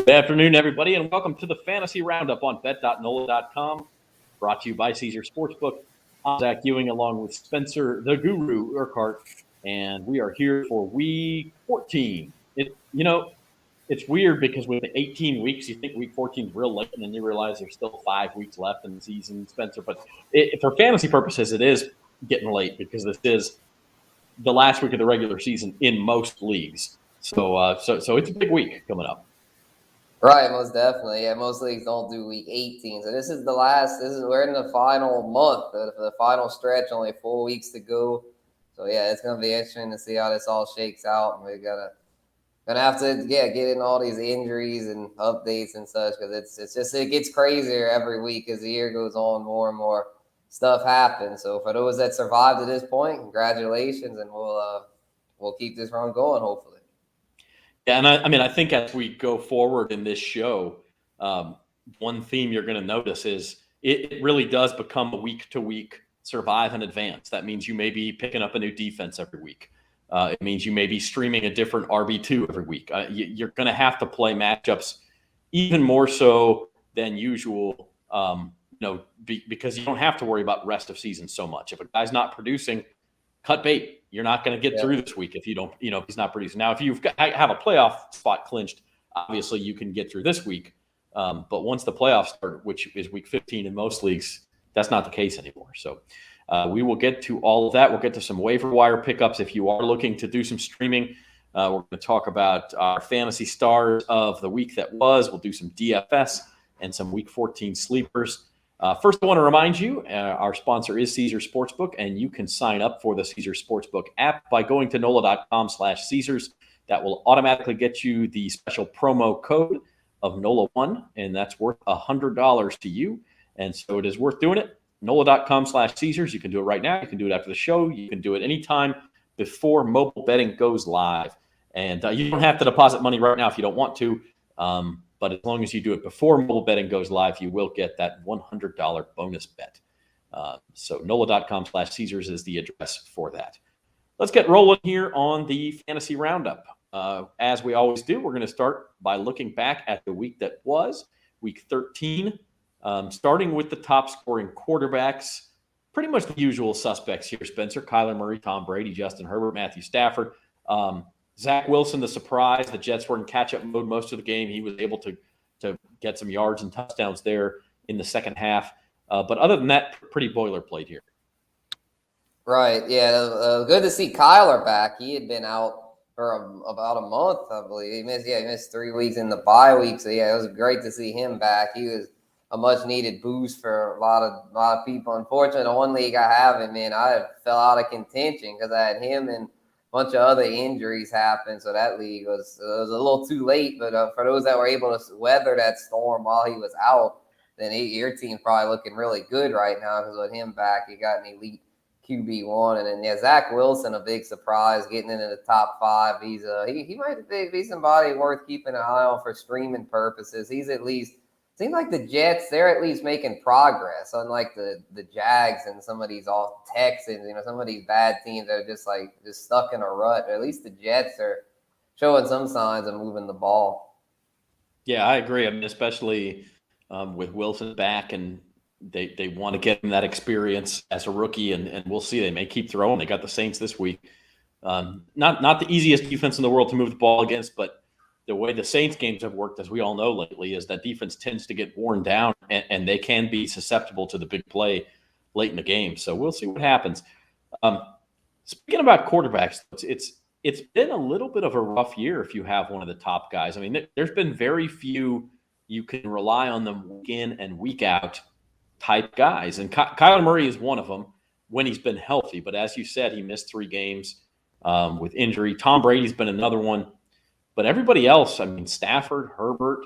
Good afternoon, everybody, and welcome to the Fantasy Roundup on bet.nola.com, brought to you by Caesar Sportsbook. I'm Zach Ewing, along with Spencer, the Guru, Urquhart, and we are here for Week 14. It's weird because with the 18 weeks, you think Week 14 is real late, and then you realize there's still 5 weeks left in the season, Spencer. But for fantasy purposes, it is getting late because this is the last week of the regular season in most leagues. So it's a big week coming up. Right, most definitely. Yeah, most leagues don't do week 18. So this is the last. We're in the final month, the final stretch. Only 4 weeks to go. So yeah, it's gonna be interesting to see how this all shakes out. And we're gonna have to get in all these injuries and updates and such because it gets crazier every week as the year goes on. More and more stuff happens. So for those that survived to this point, congratulations, and we'll keep this run going hopefully. Yeah, and I think as we go forward in this show, one theme you're going to notice is it really does become a week-to-week survive and advance. That means you may be picking up a new defense every week. It means you may be streaming a different RB2 every week. You're going to have to play matchups even more so than usual, because you don't have to worry about rest of season so much. If a guy's not producing, cut bait. You're not going to get through this week if you don't, if he's not producing. Now, if you have a playoff spot clinched, obviously you can get through this week. But once the playoffs start, which is week 15 in most leagues, that's not the case anymore. So we will get to all of that. We'll get to some waiver wire pickups if you are looking to do some streaming. We're going to talk about our fantasy stars of the week that was. We'll do some DFS and some week 14 sleepers. First, I want to remind you, our sponsor is Caesar Sportsbook, and you can sign up for the Caesar Sportsbook app by going to NOLA.com/Caesars. That will automatically get you the special promo code of NOLA1, and that's worth $100 to you. And so it is worth doing it. NOLA.com/Caesars. You can do it right now. You can do it after the show. You can do it anytime before mobile betting goes live. And you don't have to deposit money right now if you don't want to. But as long as you do it before mobile betting goes live, you will get that $100 bonus bet. So NOLA.com/Caesars is the address for that. Let's get rolling here on the Fantasy Roundup. As we always do, we're going to start by looking back at the week that was, week 13, starting with the top scoring quarterbacks. Pretty much the usual suspects here, Spencer: Kyler Murray, Tom Brady, Justin Herbert, Matthew Stafford. Zach Wilson, the surprise. The Jets were in catch-up mode most of the game. He was able to get some yards and touchdowns there in the second half. But other than that, pretty boilerplate here. Right, yeah. Good to see Kyler back. He had been out for about a month, I believe. He missed 3 weeks in the bye week. So, yeah, it was great to see him back. He was a much-needed boost for a lot of people. Unfortunately, the one league I have him in, I fell out of contention because I had him and bunch of other injuries happened, so that league was a little too late. But for those that were able to weather that storm while he was out, then your team's probably looking really good right now because with him back, you got an elite QB1. And then, Zach Wilson, a big surprise, getting into the top 5. He's he might be somebody worth keeping an eye on for streaming purposes. He's at least – seems like the Jets, they're at least making progress, unlike the Jags and some of these all Texans. Some of these bad teams are just stuck in a rut. At least the Jets are showing some signs of moving the ball. Yeah, I agree. Especially with Wilson back, and they want to get him that experience as a rookie, and we'll see. They may keep throwing. They got the Saints this week. Not the easiest defense in the world to move the ball against, but the way the Saints games have worked, as we all know lately, is that defense tends to get worn down, and they can be susceptible to the big play late in the game. So we'll see what happens. Speaking about quarterbacks, it's been a little bit of a rough year if you have one of the top guys. There's been very few you can rely on them week in and week out type guys, and Kyler Murray is one of them when he's been healthy. But as you said, he missed 3 games with injury. Tom Brady's been another one. But everybody else, Stafford, Herbert,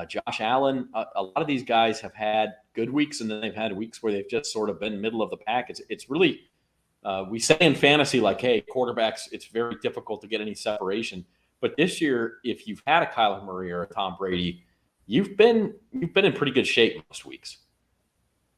Josh Allen, a lot of these guys have had good weeks, and then they've had weeks where they've just sort of been middle of the pack. It's really, we say in fantasy, like, hey, quarterbacks, it's very difficult to get any separation. But this year, if you've had a Kyler Murray or a Tom Brady, you've been in pretty good shape most weeks.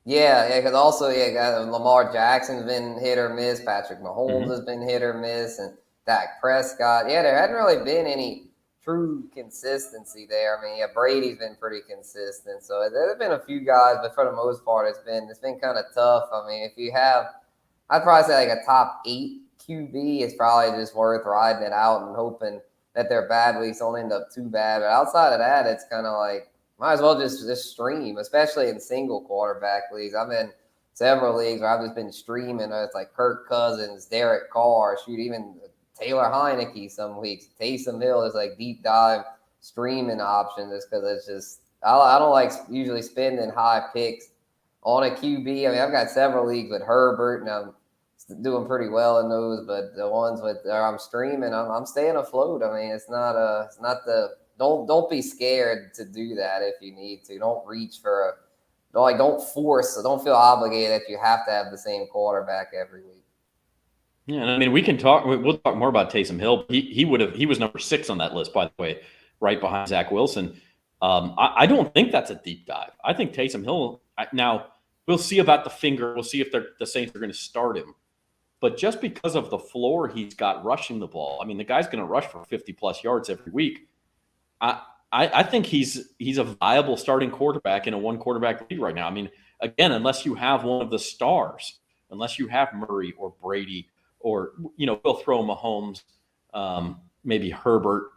Yeah, because also, Lamar Jackson's been hit or miss. Patrick Mahomes has been hit or miss, and Dak Prescott. Yeah, there hadn't really been any true consistency there. I mean, yeah, Brady's been pretty consistent. So there have been a few guys, but for the most part, it's been kind of tough. I mean, if you have, I'd probably say like a top 8 QB, it's probably just worth riding it out and hoping that their bad weeks don't end up too bad. But outside of that, it's kind of like might as well just stream, especially in single quarterback leagues. I'm in several leagues where I've just been streaming. It's like Kirk Cousins, Derek Carr, shoot, even Taylor Heineke some weeks. Taysom Hill is like deep dive streaming options just because it's just I don't like usually spending high picks on a QB. I mean, I've got several leagues with Herbert, and I'm doing pretty well in those. But the ones where I'm streaming, I'm staying afloat. I mean, it's not the don't be scared to do that if you need to. Don't reach for don't force. Don't feel obligated that you have to have the same quarterback every week. Yeah, and I mean, we'll talk more about Taysom Hill. He was number 6 on that list, by the way, right behind Zach Wilson. I don't think that's a deep dive. I think Taysom Hill, now we'll see about the finger. We'll see if the Saints are going to start him. But just because of the floor he's got rushing the ball, I mean, the guy's going to rush for 50-plus yards every week. I think he's a viable starting quarterback in a one-quarterback league right now. I mean, again, unless you have one of the stars, unless you have Murray or Brady or, we'll throw Mahomes, maybe Herbert,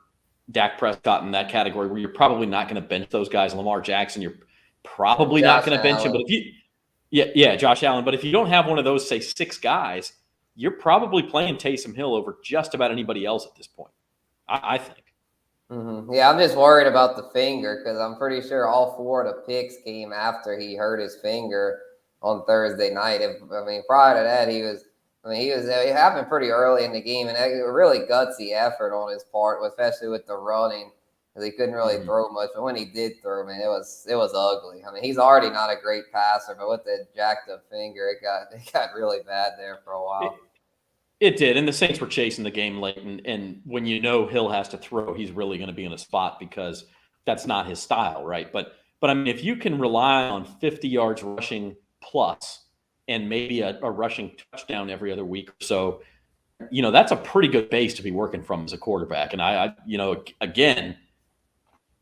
Dak Prescott in that category where you're probably not going to bench those guys. Lamar Jackson, you're probably not going to bench him. But if Josh Allen. But if you don't have one of those, say, 6 guys, you're probably playing Taysom Hill over just about anybody else at this point, I think. Mm-hmm. Yeah, I'm just worried about the finger because I'm pretty sure all 4 of the picks came after he hurt his finger on Thursday night. Prior to that, it happened pretty early in the game, and a really gutsy effort on his part, especially with the running, because he couldn't really throw much. But when he did throw, it was ugly. I mean, he's already not a great passer, but with the jacked up finger, it got really bad there for a while. It did, and the Saints were chasing the game late, and when Hill has to throw, he's really going to be in a spot because that's not his style, right? But I mean, if you can rely on 50 yards rushing plus and maybe a rushing touchdown every other week or so, that's a pretty good base to be working from as a quarterback. And again,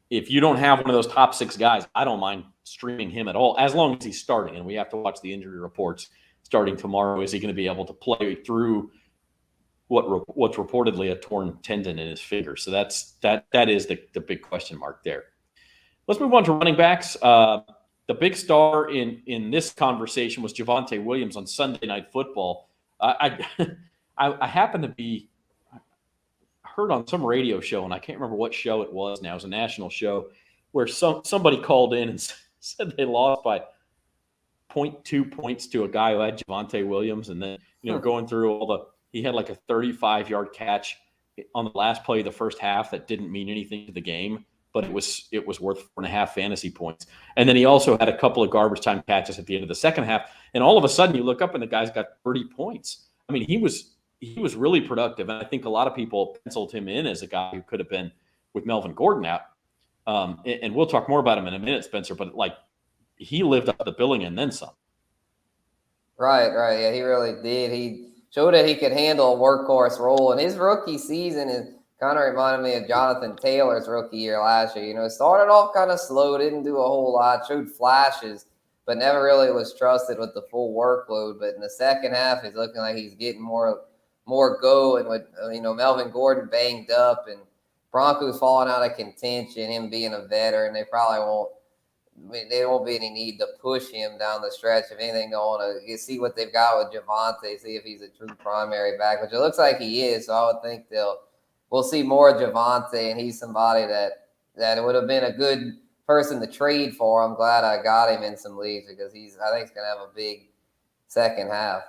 if you don't have one of those top 6 guys, I don't mind streaming him at all, as long as he's starting. And we have to watch the injury reports starting tomorrow. Is he going to be able to play through what's reportedly a torn tendon in his finger? So that is the big question mark there. Let's move on to running backs. The big star in this conversation was Javonte Williams on Sunday Night Football. I happened to be heard on some radio show, and I can't remember what show it was now. It was a national show where somebody called in and said they lost by 0.2 points to a guy who had Javonte Williams, and then going through he had like a 35-yard catch on the last play of the first half that didn't mean anything to the game, but it was worth 4.5 fantasy points. And then he also had a couple of garbage time catches at the end of the second half, and all of a sudden you look up and the guy's got 30 points. I mean, he was really productive, and I think a lot of people penciled him in as a guy who could have been with Melvin Gordon out. And we'll talk more about him in a minute, Spencer, but he lived up to the billing and then some. Right. Yeah, he really did. He showed that he could handle a workhorse role. And his rookie season is kind of reminded me of Jonathan Taylor's rookie year last year. It started off kind of slow, didn't do a whole lot, showed flashes, but never really was trusted with the full workload. But in the second half, he's looking like he's getting more go. And with Melvin Gordon banged up and Broncos falling out of contention, him being a veteran, they probably won't. There won't be any need to push him down the stretch. If anything, they'll want to see what they've got with Javonte, see if he's a true primary back, which it looks like he is. So I would think we'll see more of Javonte, and he's somebody that it would have been a good person to trade for. I'm glad I got him in some leagues because I think he's going to have a big second half.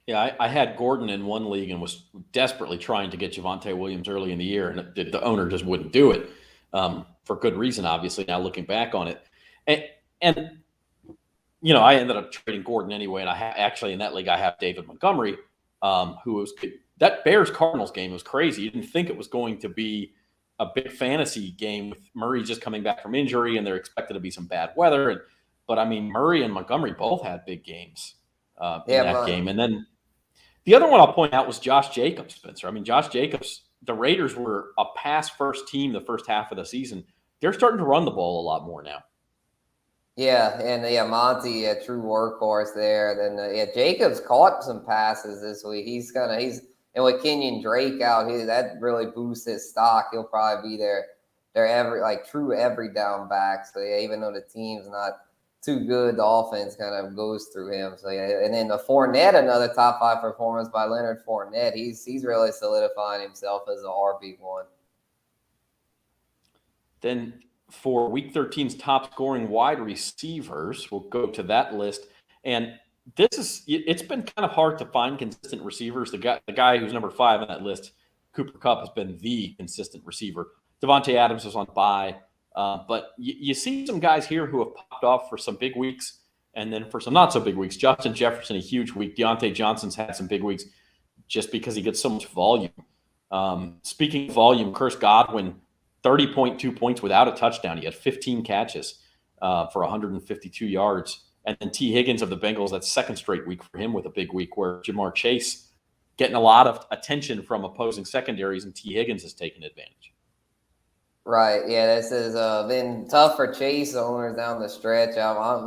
Yeah, I had Gordon in one league and was desperately trying to get Javonte Williams early in the year, and the owner just wouldn't do it. For good reason, obviously, now looking back on it. And I ended up trading Gordon anyway. And actually in that league, I have David Montgomery, who was – that Bears-Cardinals game was crazy. You didn't think it was going to be a big fantasy game with Murray just coming back from injury and there expected to be some bad weather. But, I mean, Murray and Montgomery both had big games in that game. And then the other one I'll point out was Josh Jacobs, Spencer. I mean, Josh Jacobs the Raiders were a pass-first team the first half of the season. They're starting to run the ball a lot more now. Yeah, and Monty, a true workhorse there. Then Jacobs caught some passes this week. He's and with Kenyon Drake out here, that really boosts his stock. He'll probably be their true every down back. So yeah, even though the team's not too good, the offense kind of goes through him. So yeah, and then the Fournette, another top 5 performance by Leonard Fournette. He's really solidifying himself as an RB1. Then for Week 13's top scoring wide receivers, we'll go to that list. And it's been kind of hard to find consistent receivers. The guy who's number 5 on that list, Cooper Kupp, has been the consistent receiver. Devontae Adams was on bye. But you see some guys here who have popped off for some big weeks, and then for some not so big weeks. Justin Jefferson, a huge week. Deontay Johnson's had some big weeks just because he gets so much volume. Speaking of volume, Chris Godwin, 30.2 points without a touchdown. He had 15 catches for 152 yards. And then T. Higgins of the Bengals, that's second straight week for him with a big week, where Jamar Chase getting a lot of attention from opposing secondaries, and T. Higgins has taken advantage. Right. Yeah, this has been tough for Chase owners down the stretch.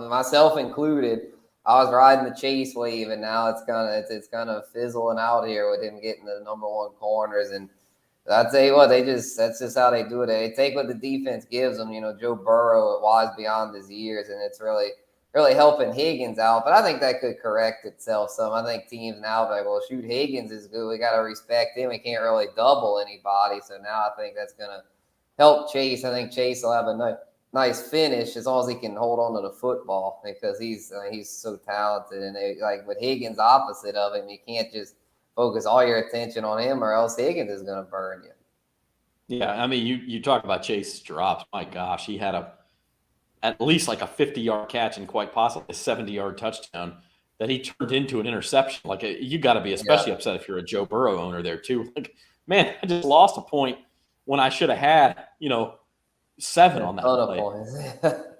Myself included. I was riding the Chase wave, and now it's kind of fizzling out here with him getting the number 1 corners. And I tell you what, that's just how they do it. They take what the defense gives them. Joe Burrow wise beyond his years, and it's really helping Higgins out. But I think that could correct itself some. I think teams now are like, well, shoot, Higgins is good. We got to respect him. We can't really double anybody. So now I think that's going to help Chase. I think Chase will have a nice finish as long as he can hold on to the football, because he's so talented. And with Higgins opposite of him, you can't just focus all your attention on him, or else Higgins is going to burn you. Yeah, I mean, you talk about Chase's drops. My gosh, he had at least like a 50-yard catch and quite possibly a 70-yard touchdown that he turned into an interception. Like, you got to be especially upset if you're a Joe Burrow owner there too. Like, man, I just lost a point when I should have had, 7 on that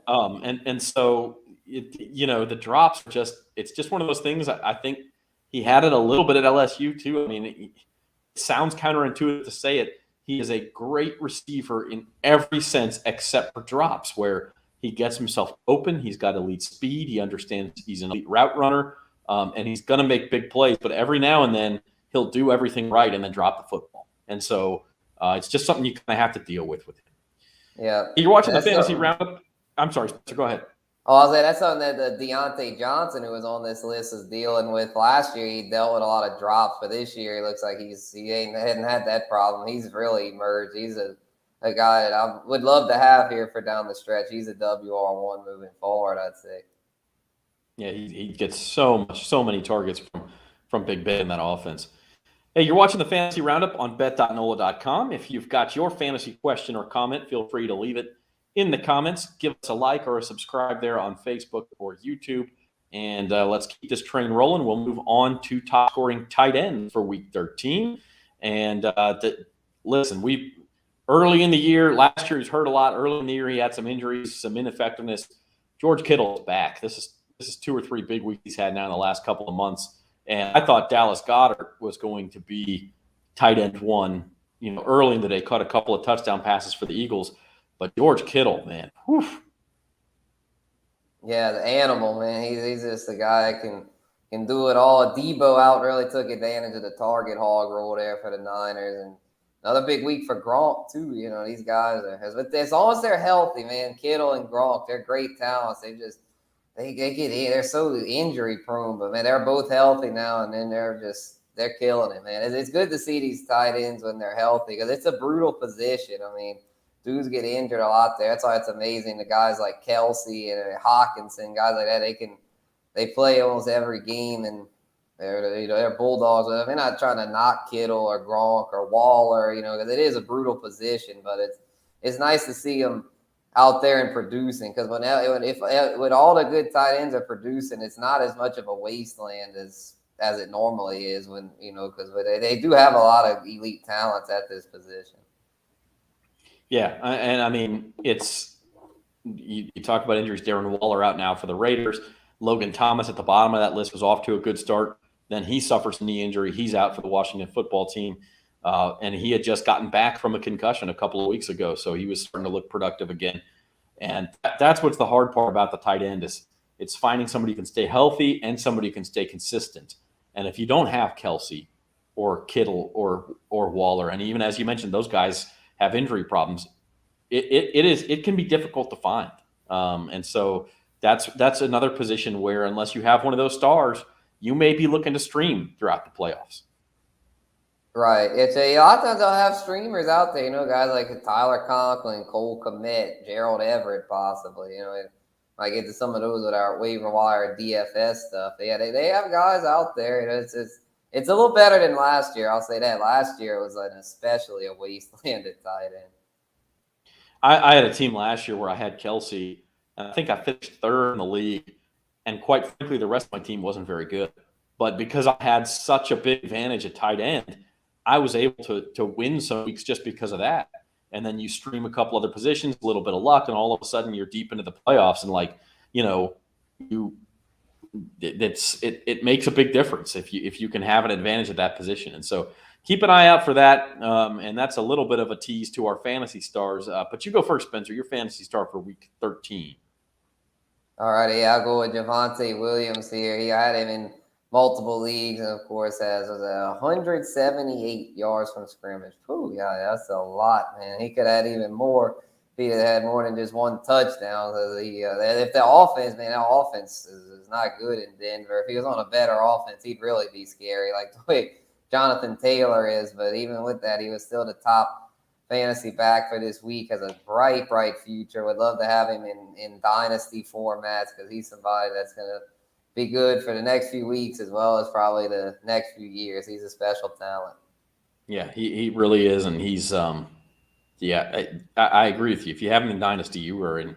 play. And so the drops are it's just one of those things. I think he had it a little bit at LSU too. I mean, it sounds counterintuitive to say it. He is a great receiver in every sense except for drops, where he gets himself open. He's got elite speed. He understands he's an elite route runner, and he's going to make big plays. But every now and then he'll do everything right and then drop the football. And so it's just something you kind of have to deal with him. Yeah. You're watching the fantasy roundup. I'm sorry, Spencer, go ahead. Oh, I was saying that's something that the Deontay Johnson, who was on this list, is dealing with. Last year, he dealt with a lot of drops, but this year he looks like he hadn't had that problem. He's really emerged. He's a guy that I would love to have here for down the stretch. He's a WR1 moving forward, I'd say. Yeah, he gets so many targets from Big Ben in that offense. Hey, you're watching the Fantasy Roundup on bet.nola.com. If you've got your fantasy question or comment, feel free to leave it in the comments. Give us a like or a subscribe there on Facebook or YouTube. And let's keep this train rolling. We'll move on to top scoring tight ends for Week 13. And listen, early in the year, last year he's hurt a lot. Early in the year, he had some injuries, some ineffectiveness. George Kittle is back. This is 2 or 3 big weeks he's had now in the last couple of months. And I thought Dallas Goedert was going to be tight end 1. Early in the day, caught a couple of touchdown passes for the Eagles. But George Kittle, man, whew. Yeah, the animal, man. He's just a guy that can do it all. Debo out really took advantage of the target hog rule there for the Niners. And another big week for Gronk, too. These guys as long as they're healthy, man, Kittle and Gronk, they're great talents. They get in. They're so injury prone, but man, they're both healthy now, and then they're killing it, man. It's good to see these tight ends when they're healthy, because it's a brutal position. I mean, dudes get injured a lot there. That's why it's amazing. The guys like Kelsey and Hawkinson, guys like that, they play almost every game, and they're bulldogs. They're not trying to knock Kittle or Gronk or Waller, because it is a brutal position, but it's nice to see them out there and producing, because when all the good tight ends are producing, it's not as much of a wasteland as it normally is because they do have a lot of elite talents at this position. Yeah, and I mean, you talk about injuries. Darren Waller out now for the Raiders. Logan Thomas at the bottom of that list was off to a good start. Then he suffers a knee injury. He's out for the Washington football team. And he had just gotten back from a concussion a couple of weeks ago, so he was starting to look productive again. And that's what's the hard part about the tight end is it's finding somebody who can stay healthy and somebody who can stay consistent. And if you don't have Kelsey or Kittle or Waller, and even as you mentioned, those guys have injury problems, it can be difficult to find. And so that's another position where unless you have one of those stars, you may be looking to stream throughout the playoffs. Right. It's a lot of times they'll have streamers out there, guys like Tyler Conklin, Cole Kmet, Gerald Everett, possibly. I get to some of those with our waiver wire DFS stuff. Yeah, they have guys out there. It's a little better than last year. I'll say that. Last year was especially a wasteland at tight end. I had a team last year where I had Kelsey, and I think I finished third in the league. And quite frankly, the rest of my team wasn't very good. But because I had such a big advantage at tight end, I was able to win some weeks just because of that. And then you stream a couple other positions, a little bit of luck, and all of a sudden you're deep into the playoffs. And it makes a big difference if you can have an advantage at that position. And so keep an eye out for that. And that's a little bit of a tease to our fantasy stars. But you go first, Spencer. Your fantasy star for week 13. All right, yeah, I'll go with Javonte Williams here. I had him in multiple leagues, and of course, has 178 yards from scrimmage. Whew, yeah, that's a lot, man. He could have had even more if he had more than just one touchdown. If the offense, man, that offense is not good in Denver. If he was on a better offense, he'd really be scary, like the way Jonathan Taylor is. But even with that, he was still the top fantasy back for this week. Has a bright future. Would love to have him in dynasty formats because he's somebody that's going to be good for the next few weeks as well as probably the next few years. He's a special talent. Yeah, he really is. And he's, I agree with you. If you have him in dynasty, you are in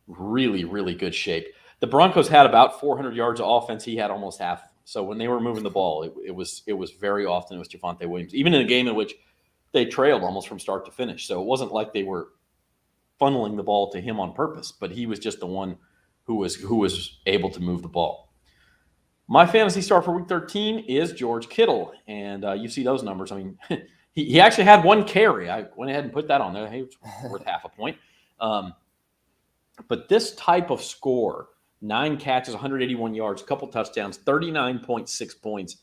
really, really good shape. The Broncos had about 400 yards of offense. He had almost half. So when they were moving the ball, it was very often it was Javonte Williams, even in a game in which they trailed almost from start to finish. So it wasn't like they were funneling the ball to him on purpose, but he was just the one who was able to move the ball. My fantasy star for week 13 is George Kittle. And you see those numbers. I mean, he actually had one carry. I went ahead and put that on there. Hey, it's worth half a point. But this type of score, 9 catches, 181 yards, a couple touchdowns, 39.6 points,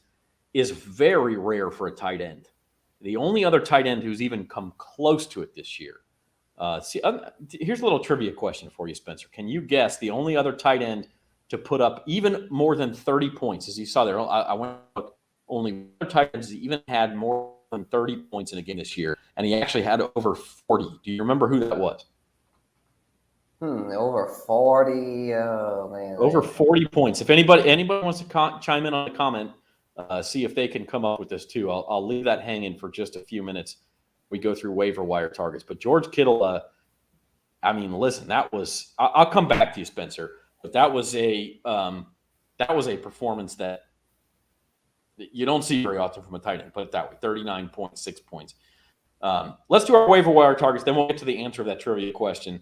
is very rare for a tight end. The only other tight end who's even come close to it this year. Here's a little trivia question for you, Spencer. Can you guess the only other tight end to put up even more than 30 points? As you saw there, I went only one tight end has even had more than 30 points in a game this year, and he actually had over 40. Do you remember who that was? Over 40. Oh man, over 40 points. If anybody wants to chime in on a comment, see if they can come up with this too. I'll leave that hanging for just a few minutes. We go through waiver wire targets, but George Kittle. Listen, that was. I'll come back to you, Spencer. But that was a performance that you don't see very often from a tight end. Put it that way, 39.6 points. Let's do our waiver wire targets. Then we'll get to the answer of that trivia question.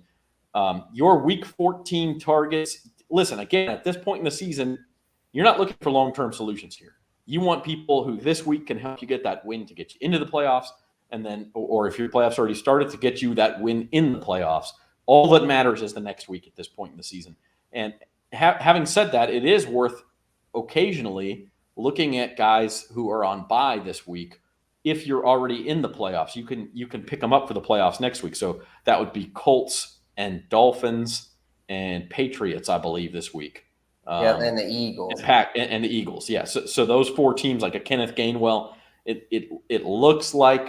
Your week 14 targets. Listen, again, at this point in the season, you're not looking for long-term solutions here. You want people who this week can help you get that win to get you into the playoffs, and then, or if your playoffs already started, to get you that win in the playoffs. All that matters is the next week at this point in the season. And having said that, it is worth occasionally looking at guys who are on bye this week. If you're already in the playoffs, you can pick them up for the playoffs next week. So that would be Colts and Dolphins and Patriots, I believe, this week. And the Eagles. And the Eagles, yeah. So those 4 teams, like a Kenneth Gainwell, it looks like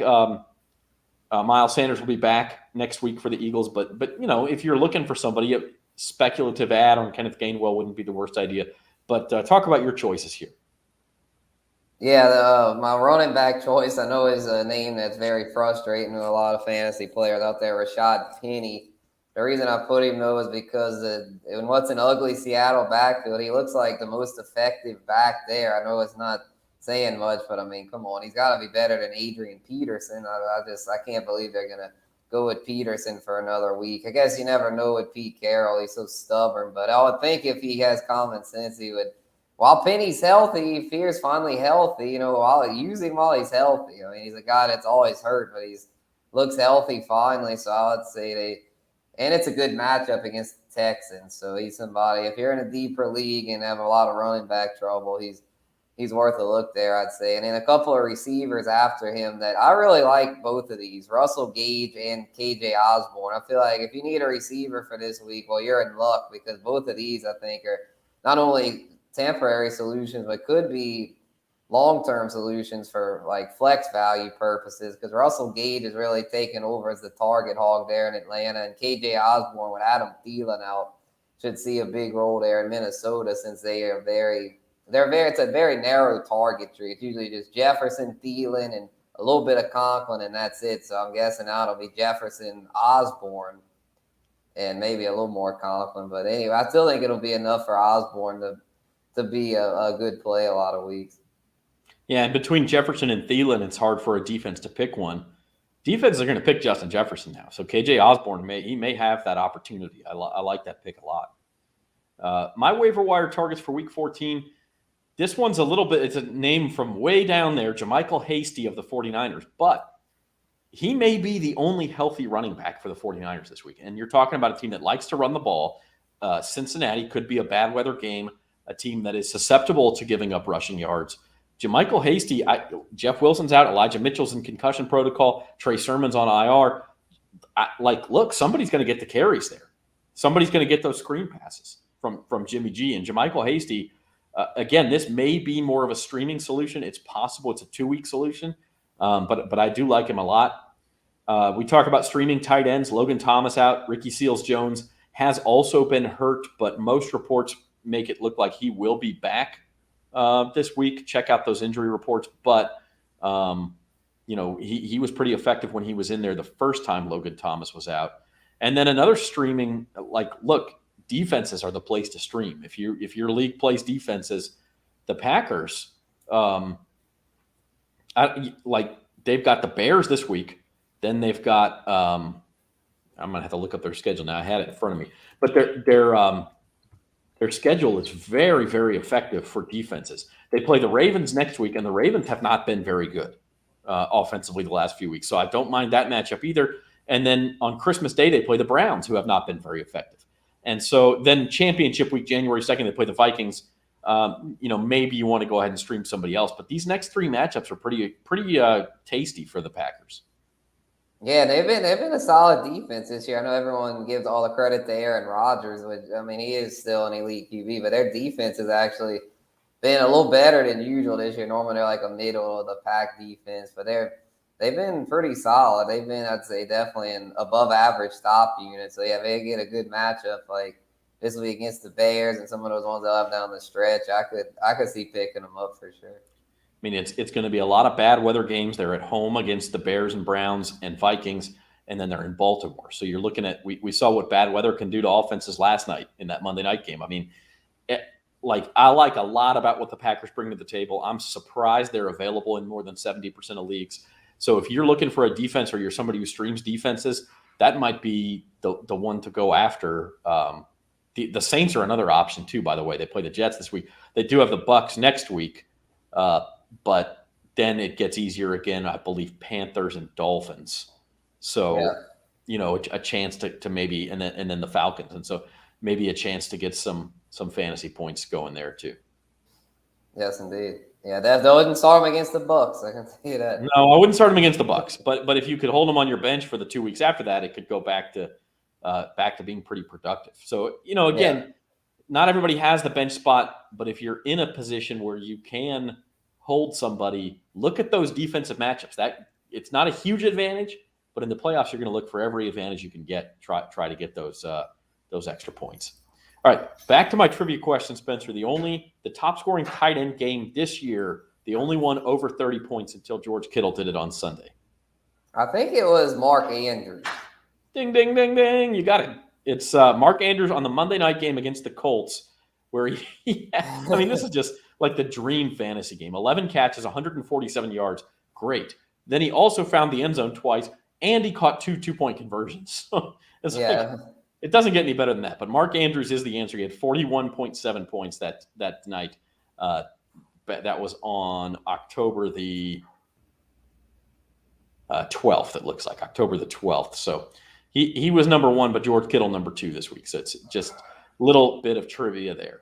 Miles Sanders will be back next week for the Eagles. But if you're looking for somebody, a speculative ad on Kenneth Gainwell wouldn't be the worst idea. But talk about your choices here. Yeah, my running back choice, I know, is a name that's very frustrating to a lot of fantasy players out there, Rashad Penny. The reason I put him, though, is because in what's an ugly Seattle backfield, he looks like the most effective back there. I know it's not saying much, but, come on. He's got to be better than Adrian Peterson. I can't believe they're going to go with Peterson for another week. I guess you never know with Pete Carroll. He's so stubborn. But I would think if he has common sense, he would while Penny's healthy, Fear's finally healthy. You know, use him while he's healthy. I mean, he's a guy that's always hurt, but he's looks healthy finally. So I would say and it's a good matchup against the Texans. So he's somebody, if you're in a deeper league and have a lot of running back trouble, he's worth a look there, I'd say. And then a couple of receivers after him that I really like both of these, Russell Gage and KJ Osborne. I feel like if you need a receiver for this week, well, you're in luck because both of these, I think, are not only temporary solutions, but could be long-term solutions for like flex value purposes, because Russell Gage is really taking over as the target hog there in Atlanta, and KJ Osborne with Adam Thielen out should see a big role there in Minnesota, since it's a very narrow target tree. It's usually just Jefferson, Thielen, and a little bit of Conklin, and that's it. So I'm guessing now it'll be Jefferson, Osborne, and maybe a little more Conklin. But anyway, I still think it'll be enough for Osborne to be a good play a lot of weeks. Yeah, and between Jefferson and Thielen, it's hard for a defense to pick one. Defenses are going to pick Justin Jefferson now. So KJ Osborne may have that opportunity. I like that pick a lot. My waiver wire targets for week 14, this one's a little bit, it's a name from way down there, JaMychal Hasty of the 49ers, but he may be the only healthy running back for the 49ers this week. And you're talking about a team that likes to run the ball. Cincinnati could be a bad weather game, a team that is susceptible to giving up rushing yards. JaMychal Hasty, Jeff Wilson's out, Elijah Mitchell's in concussion protocol, Trey Sermon's on IR. Look, somebody's going to get the carries there. Somebody's going to get those screen passes from Jimmy G. And JaMychal Hasty, again, this may be more of a streaming solution. It's possible it's a 2-week solution, but I do like him a lot. We talk about streaming tight ends. Logan Thomas out. Ricky Seals-Jones has also been hurt, but most reports make it look like he will be back this week. Check out those injury reports. But, he was pretty effective when he was in there the first time Logan Thomas was out. And then another streaming, look, defenses are the place to stream. If your league plays defenses, the Packers, they've got the Bears this week. Then they've got I'm gonna have to look up their schedule now. I had it in front of me, but their schedule is very, very effective for defenses. They play the Ravens next week, and the Ravens have not been very good offensively the last few weeks. So I don't mind that matchup either. And then on Christmas Day, they play the Browns, who have not been very effective. And so then championship week, January 2nd, they play the Vikings. Maybe you want to go ahead and stream somebody else. But these next 3 matchups are pretty tasty for the Packers. Yeah, they've been a solid defense this year. I know everyone gives all the credit to Aaron Rodgers, which, I mean, he is still an elite QB, but their defense has actually been a little better than usual this year. Normally they're like a middle of the pack defense, but they've been pretty solid. They've been, I'd say, definitely an above average stop unit. So yeah, they get a good matchup like this week against the Bears and some of those ones they'll have down the stretch. I could see picking them up for sure. I mean, it's going to be a lot of bad weather games. They're at home against the Bears and Browns and Vikings, and then they're in Baltimore. So you're looking at, we saw what bad weather can do to offenses last night in that Monday night game. I mean, I like a lot about what the Packers bring to the table. I'm surprised they're available in more than 70% of leagues. So if you're looking for a defense or you're somebody who streams defenses, that might be the one to go after. The Saints are another option too, by the way. They play the Jets this week. They do have the Bucs next week. But then it gets easier again, I believe, Panthers and Dolphins. So, a chance to maybe, and then the Falcons. And so maybe a chance to get some fantasy points going there too. Yes, indeed. Yeah, they wouldn't start them against the Bucs. I can tell you that. No, I wouldn't start them against the Bucs. But if you could hold them on your bench for the 2 weeks after that, it could go back to being pretty productive. So, again, not everybody has the bench spot, but if you're in a position where you can hold somebody, look at those defensive matchups. That it's not a huge advantage, but in the playoffs, you're going to look for every advantage you can get. Try to get those extra points. All right, back to my trivia question, Spencer. The top scoring tight end game this year, the only one over 30 points until George Kittle did it on Sunday. I think it was Mark Andrews. Ding, ding, ding, ding. You got it. It's Mark Andrews on the Monday night game against the Colts, where this is just like the dream fantasy game. 11 catches, 147 yards. Great. Then he also found the end zone twice, and he caught 2 2-point conversions. It doesn't get any better than that. But Mark Andrews is the answer. He had 41.7 points that night That was on October the 12th, it looks like, October the 12th. So he was number 1, but George Kittle number 2 this week. So it's just a little bit of trivia there.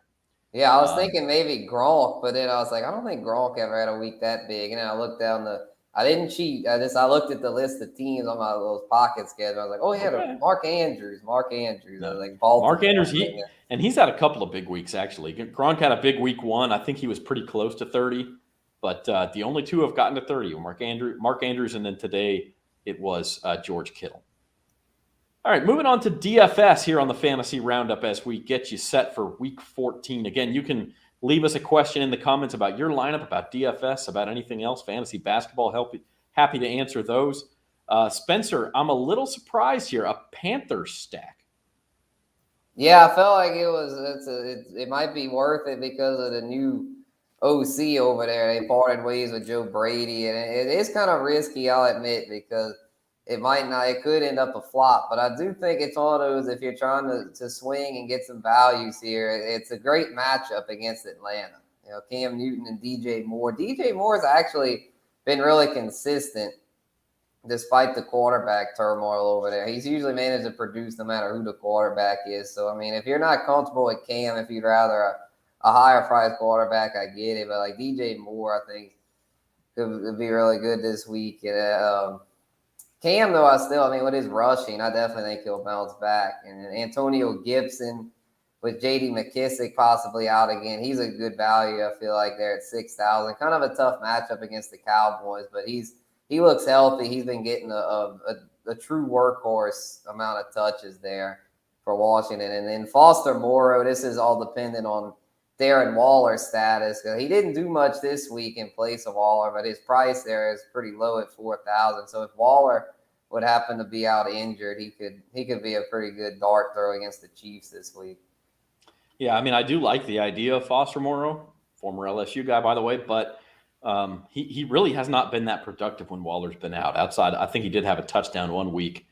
Yeah, I was thinking maybe Gronk, but then I was like, I don't think Gronk ever had a week that big. And then I looked down I didn't cheat. I looked at the list of teams on my little pocket schedule. I was like, oh, yeah, Mark Andrews. No. I was like, Baltimore. Mark Andrews, he's had a couple of big weeks, actually. Gronk had a big week 1. I think he was pretty close to 30. But the only 2 have gotten to 30 were Mark Andrews, and then today it was George Kittle. All right, moving on to DFS here on the Fantasy Roundup as we get you set for Week 14. Again, you can leave us a question in the comments about your lineup, about DFS, about anything else, fantasy basketball. Happy to answer those. Spencer, I'm a little surprised here. A Panthers stack. Yeah, I felt like it might be worth it because of the new OC over there. They parted ways with Joe Brady, and it is kind of risky, I'll admit, because it could end up a flop. But I do think it's one of those, if you're trying to swing and get some values here, it's a great matchup against Atlanta. Cam Newton and DJ Moore. DJ Moore's actually been really consistent despite the quarterback turmoil over there. He's usually managed to produce no matter who the quarterback is. So, I mean, if you're not comfortable with Cam, if you'd rather a higher price quarterback, I get it. But like DJ Moore, I think could be really good this week. And Cam, though, with his rushing, I definitely think he'll bounce back. And Antonio Gibson with J.D. McKissick possibly out again, he's a good value. I feel like they're at 6,000. Kind of a tough matchup against the Cowboys, but he looks healthy. He's been getting a true workhorse amount of touches there for Washington. And then Foster Moreau, this is all dependent on Darren Waller's status. He didn't do much this week in place of Waller, but his price there is pretty low at 4,000. So if Waller would happen to be out injured, he could be a pretty good dart throw against the Chiefs this week. Yeah, I mean, I do like the idea of Foster Moreau, former LSU guy, by the way, but he really has not been that productive when Waller's been out. Outside, I think he did have a touchdown 1 week.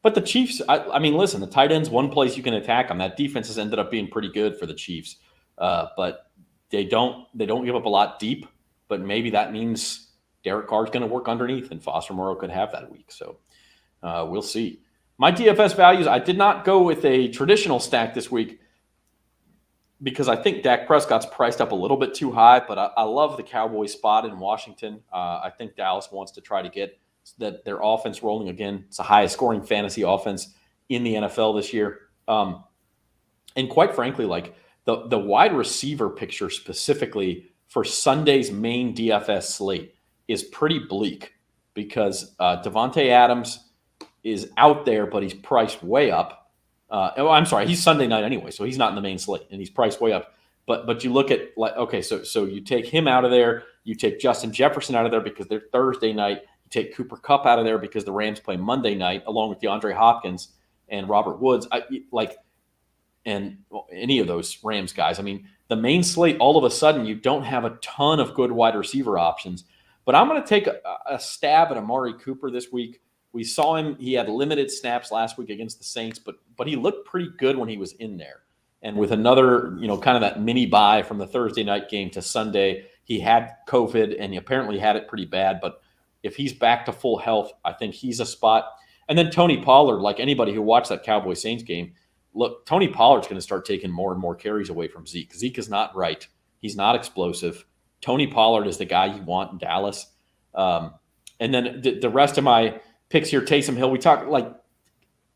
But the Chiefs, I mean, listen, the tight end's one place you can attack them. That defense has ended up being pretty good for the Chiefs. But they don't give up a lot deep, but maybe that means Derek Carr's going to work underneath and Foster Moreau could have that week. So we'll see. My DFS values, I did not go with a traditional stack this week because I think Dak Prescott's priced up a little bit too high, but I love the Cowboys spot in Washington. I think Dallas wants to try to get their offense rolling again. It's the highest scoring fantasy offense in the NFL this year. And quite frankly, like, the wide receiver picture specifically for Sunday's main DFS slate is pretty bleak because Devontae Adams is out there, but he's priced way up. I'm sorry, he's Sunday night anyway, so he's not in the main slate, and he's priced way up. But you look at, like, okay, so you take him out of there, you take Justin Jefferson out of there because they're Thursday night, you take Cooper Kupp out of there because the Rams play Monday night, along with DeAndre Hopkins and Robert Woods. And any of those Rams guys. I mean, the main slate, all of a sudden, you don't have a ton of good wide receiver options. But I'm going to take a stab at Amari Cooper this week. We saw him. He had limited snaps last week against the Saints, but he looked pretty good when he was in there. And with another, kind of that mini bye from the Thursday night game to Sunday, he had COVID, and he apparently had it pretty bad. But if he's back to full health, I think he's a spot. And then Tony Pollard, like anybody who watched that Cowboys-Saints game, look, Tony Pollard's going to start taking more and more carries away from Zeke. Zeke is not right. He's not explosive. Tony Pollard is the guy you want in Dallas. And then the rest of my picks here, Taysom Hill, we talk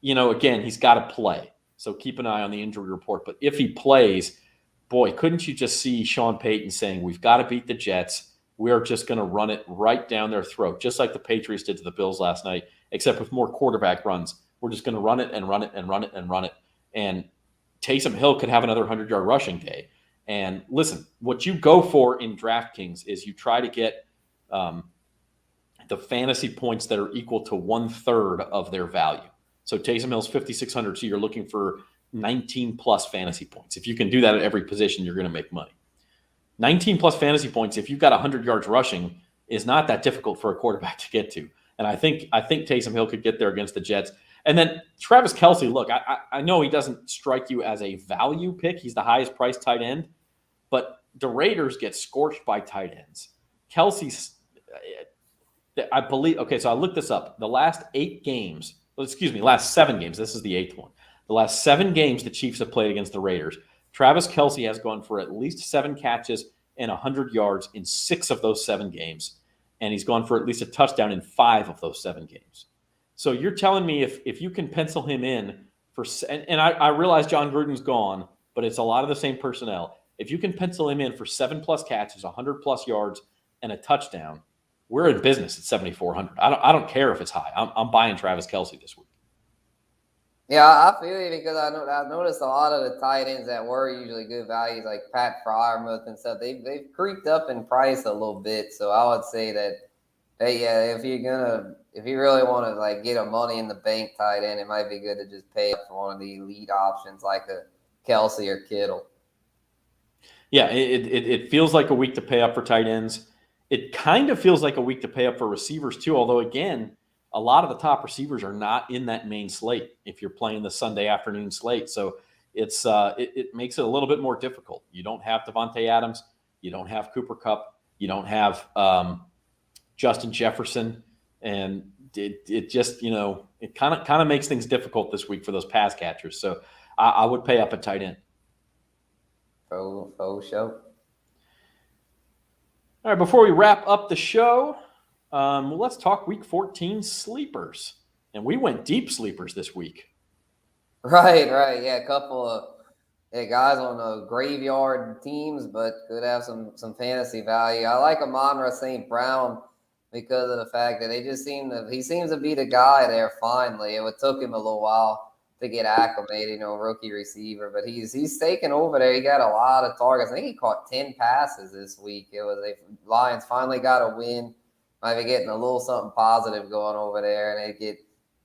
again, he's got to play. So keep an eye on the injury report. But if he plays, boy, couldn't you just see Sean Payton saying, we've got to beat the Jets. We are just going to run it right down their throat, just like the Patriots did to the Bills last night, except with more quarterback runs. We're just going to run it and run it and run it and run it. And Taysom Hill could have another 100-yard rushing day. And listen, what you go for in DraftKings is you try to get the fantasy points that are equal to 1/3 of their value. So Taysom Hill's 5,600, so you're looking for 19-plus fantasy points. If you can do that at every position, you're going to make money. 19-plus fantasy points, if you've got 100 yards rushing, is not that difficult for a quarterback to get to. And I think Taysom Hill could get there against the Jets. And then Travis Kelce, look, I know he doesn't strike you as a value pick. He's the highest priced tight end. But the Raiders get scorched by tight ends. Kelsey's, I believe, okay, so I looked this up. The last 8 games, last 7 games, this is the 8th one. The last 7 games the Chiefs have played against the Raiders, Travis Kelce has gone for at least 7 catches and 100 yards in 6 of those 7 games. And he's gone for at least a touchdown in 5 of those 7 games. So you're telling me if you can pencil him in for, and I realize John Gruden's gone, but it's a lot of the same personnel. If you can pencil him in for 7+ catches, 100+ yards, and a touchdown, we're in business at 7,400. I don't care if it's high. I'm buying Travis Kelce this week. Yeah, I feel you because I've noticed a lot of the tight ends that were usually good values, like Pat Freiermuth and stuff. They've creeped up in price a little bit. So I would say that, hey, yeah, if you really want to like get a money in the bank tight end, it might be good to just pay up for one of the elite options like a Kelce or Kittle. Yeah, it feels like a week to pay up for tight ends. It kind of feels like a week to pay up for receivers too, although again, a lot of the top receivers are not in that main slate if you're playing the Sunday afternoon slate. So it's it makes it a little bit more difficult. You don't have Devontae Adams. You don't have Cooper Kupp. You don't have Justin Jefferson. And it just, it kind of makes things difficult this week for those pass catchers. So I would pay up a tight end. Oh, show. All right, before we wrap up the show, let's talk Week 14 sleepers. And we went deep sleepers this week. Right. Yeah, a couple of guys on the graveyard teams, but could have some fantasy value. I like Amon-Ra St. Brown because of the fact that he seems to be the guy there finally. It took him a little while to get acclimated, rookie receiver, but he's taken over there. He got a lot of targets. I think he caught 10 passes this week. Lions finally got a win. Might be getting a little something positive going over there, and they get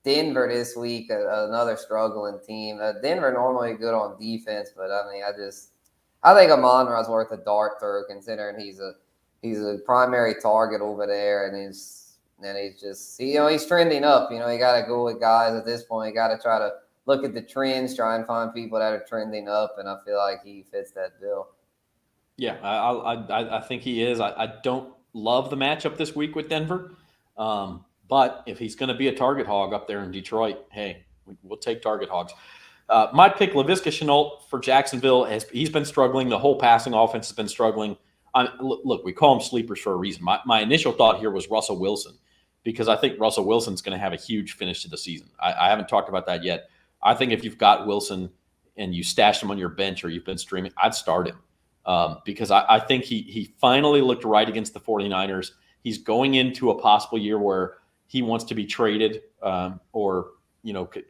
Denver this week, another struggling team. Denver normally good on defense, but I think Amon-Ra's worth a dart throw considering he's a primary target over there, and he's just he's trending up. You got to go with guys at this point. You got to try to look at the trends, try and find people that are trending up, and I feel like he fits that bill. Yeah, I think he is. I don't love the matchup this week with Denver, but if he's going to be a target hog up there in Detroit, hey, we'll take target hogs. My pick, Laviska Shenault for Jacksonville, he's been struggling. The whole passing offense has been struggling. Look, we call them sleepers for a reason. My initial thought here was Russell Wilson because I think Russell Wilson's going to have a huge finish to the season. I haven't talked about that yet. I think if you've got Wilson and you stashed him on your bench or you've been streaming, I'd start him because I think he finally looked right against the 49ers. He's going into a possible year where he wants to be traded or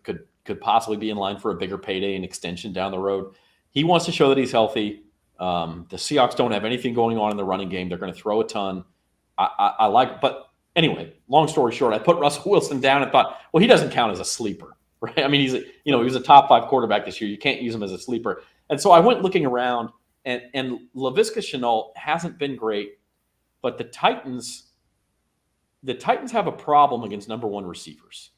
could possibly be in line for a bigger payday and extension down the road. He wants to show that he's healthy. The Seahawks don't have anything going on in the running game. They're going to throw a ton. I like, but anyway, long story short, I put Russell Wilson down and thought, well, he doesn't count as a sleeper, right? I mean, he was a top 5 quarterback this year. You can't use him as a sleeper. And so I went looking around, and Laviska Shenault hasn't been great, but the Titans have a problem against number 1 receivers.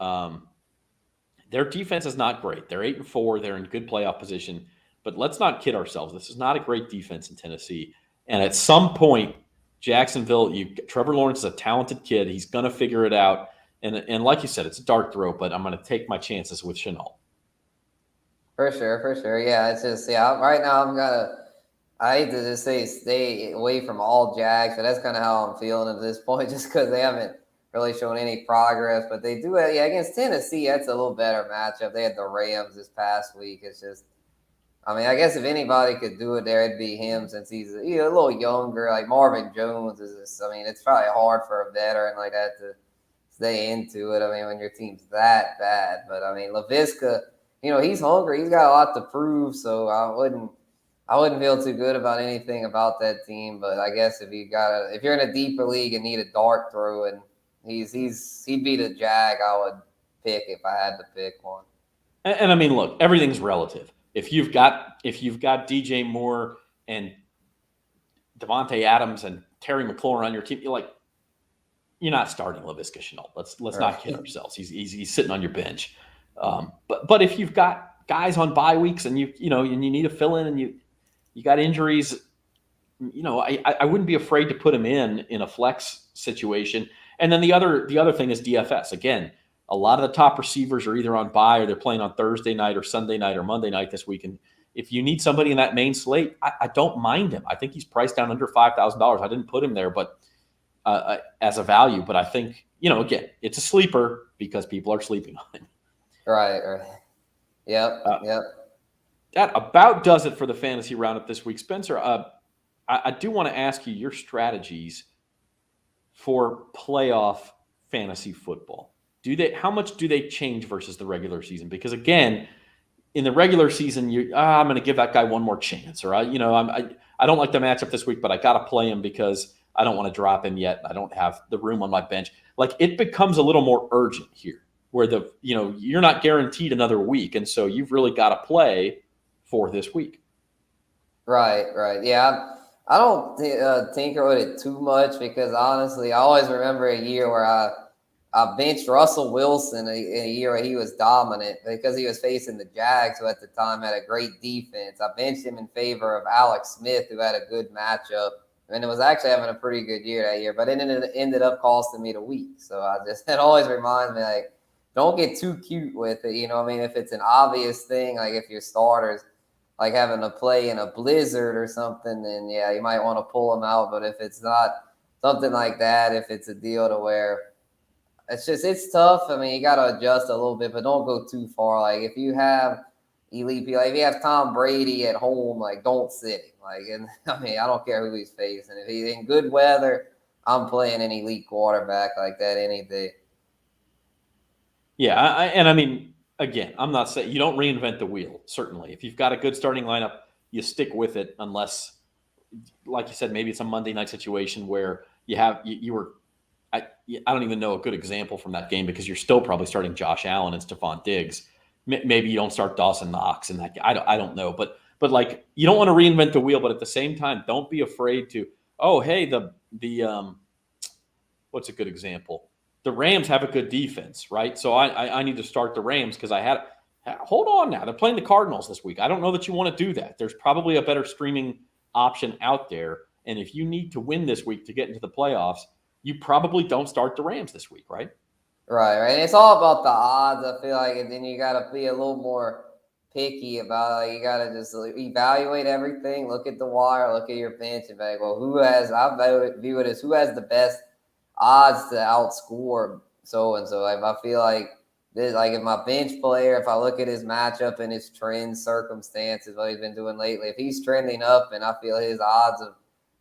Their defense is not great. They're 8-4. They're in good playoff position. But let's not kid ourselves. This is not a great defense in Tennessee. And at some point, Jacksonville, Trevor Lawrence is a talented kid. He's going to figure it out. And like you said, it's a dark throw, but I'm going to take my chances with Shenault. For sure. Yeah, it's just, right now I hate to just say stay away from all Jags, but that's kind of how I'm feeling at this point just because they haven't really shown any progress. But they do, against Tennessee, that's a little better matchup. They had the Rams this past week. It's just, I guess if anybody could do it there, it'd be him since he's a little younger. Like Marvin Jones it's probably hard for a veteran like that to stay into it. When your team's that bad. But, Laviska, he's hungry. He's got a lot to prove, so I wouldn't feel too good about anything about that team. But I guess if you're in a deeper league and need a dart throw, and he'd be the Jag I would pick if I had to pick one. And look, everything's relative. If you've got DJ Moore and Devontae Adams and Terry McLaurin on your team, you're not starting Laviska Shenault. Let's not kid ourselves. He's sitting on your bench. But if you've got guys on bye weeks and you need to fill in and you got injuries, I wouldn't be afraid to put him in a flex situation. And then the other thing is DFS. Again, a lot of the top receivers are either on bye or they're playing on Thursday night or Sunday night or Monday night this week. And if you need somebody in that main slate, I don't mind him. I think he's priced down under $5,000. I didn't put him there, but as a value. But I think, again, it's a sleeper because people are sleeping on him. Right. Yep. That about does it for the fantasy roundup this week. Spencer, I do want to ask you your strategies for playoff fantasy football. How much do they change versus the regular season? Because again, in the regular season, I'm going to give that guy one more chance, or I don't like the matchup this week, but I got to play him because I don't want to drop him yet. I don't have the room on my bench. Like, it becomes a little more urgent here, where you're not guaranteed another week, and so you've really got to play for this week. Right. Yeah, I don't tinker with it too much because honestly, I always remember a year where I benched Russell Wilson in a year where he was dominant because he was facing the Jags, who at the time had a great defense. I benched him in favor of Alex Smith, who had a good matchup, and it was actually having a pretty good year that year, but it ended up costing me the week. So it always reminds me, like, don't get too cute with it. If it's an obvious thing, like if your starters like having to play in a blizzard or something, then yeah, you might want to pull them out. But if it's not something like that, if it's a deal to where it's tough. I mean, you got to adjust a little bit, but don't go too far. Like if you have elite people, like if you have Tom Brady at home, like don't sit him. Like, and I mean, I don't care who he's facing. If he's in good weather, I'm playing an elite quarterback like that any day. Yeah, I mean, again, I'm not saying you don't reinvent the wheel. Certainly, if you've got a good starting lineup, you stick with it, unless, like you said, maybe it's a Monday night situation where you were. I don't even know a good example from that game because you're still probably starting Josh Allen and Stefon Diggs. Maybe you don't start Dawson Knox in that. I don't know, but like, you don't want to reinvent the wheel, but at the same time, don't be afraid to. Oh, hey, the what's a good example? The Rams have a good defense, right? So I need to start the Rams because hold on now. They're playing the Cardinals this week. I don't know that you want to do that. There's probably a better streaming option out there. And if you need to win this week to get into the playoffs, you probably don't start the Rams this week, right? Right. And it's all about the odds, I feel like. And then you got to be a little more picky about it. You got to just evaluate everything, look at the wire, look at your bench, and be like, well, who has the best odds to outscore so-and-so. If I feel like this, like if my bench player, if I look at his matchup and his trends, circumstances, what he's been doing lately, if he's trending up and I feel his odds of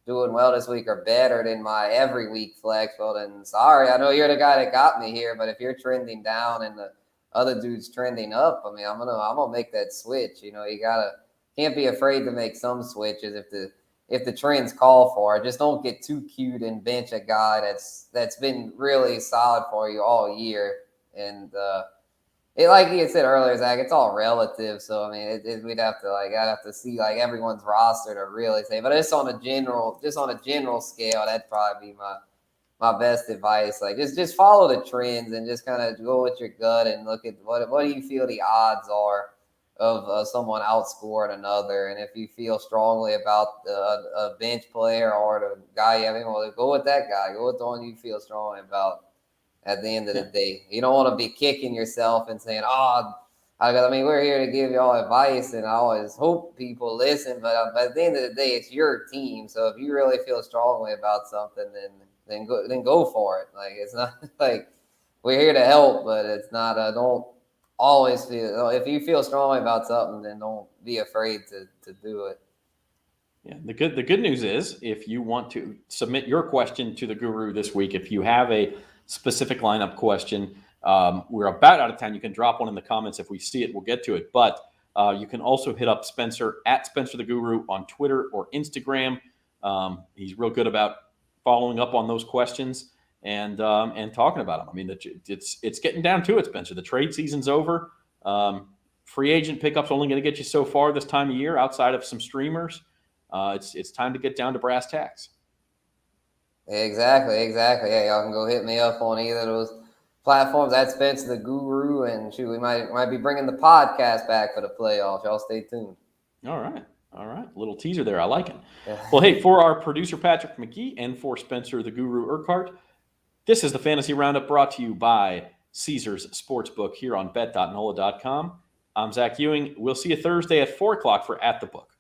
doing well this week are better than my every week flex, well then sorry, I know you're the guy that got me here, but if you're trending down and the other dude's trending up, I mean, I'm gonna make that switch. You can't be afraid to make some switches if the trends call for it. Just don't get too cute and bench a guy that's been really solid for you all year. And like you said earlier, Zach, it's all relative. So I mean, I'd have to see like everyone's roster to really say. But just on a general scale, that'd probably be my best advice. Like just follow the trends and just kind of go with your gut and look at what do you feel the odds are of someone outscoring another. And if you feel strongly about a bench player or the guy you have, well, go with that guy. Go with the one you feel strongly about at the end of the day. You don't want to be kicking yourself and saying, we're here to give y'all advice, and I always hope people listen. But at the end of the day, it's your team. So if you really feel strongly about something, then go for it. Like, it's not like we're here to help, but it's not don't always feel, if you feel strongly about something, then don't be afraid to do it. Yeah, the good news is, if you want to submit your question to the guru this week, if you have a specific lineup question, we're about out of time. You can drop one in the comments. If we see it, we'll get to it. But you can also hit up Spencer at Spencer the Guru on Twitter or Instagram. He's real good about following up on those questions and talking about them. I mean, it's getting down to it, Spencer. The trade season's over. Free agent pickup's only going to get you so far this time of year, outside of some streamers. It's time to get down to brass tacks. Exactly. Yeah, y'all can go hit me up on either of those platforms at Spencer the Guru, and we might be bringing the podcast back for the playoffs. Y'all stay tuned. All right. All right, little teaser there. I like it. Well, hey, for our producer Patrick McGee and for Spencer the Guru Urquhart, this is the Fantasy Roundup brought to you by Caesars Sportsbook here on bet.nola.com. I'm Zach Ewing. We'll see you Thursday at 4 o'clock for At the Book.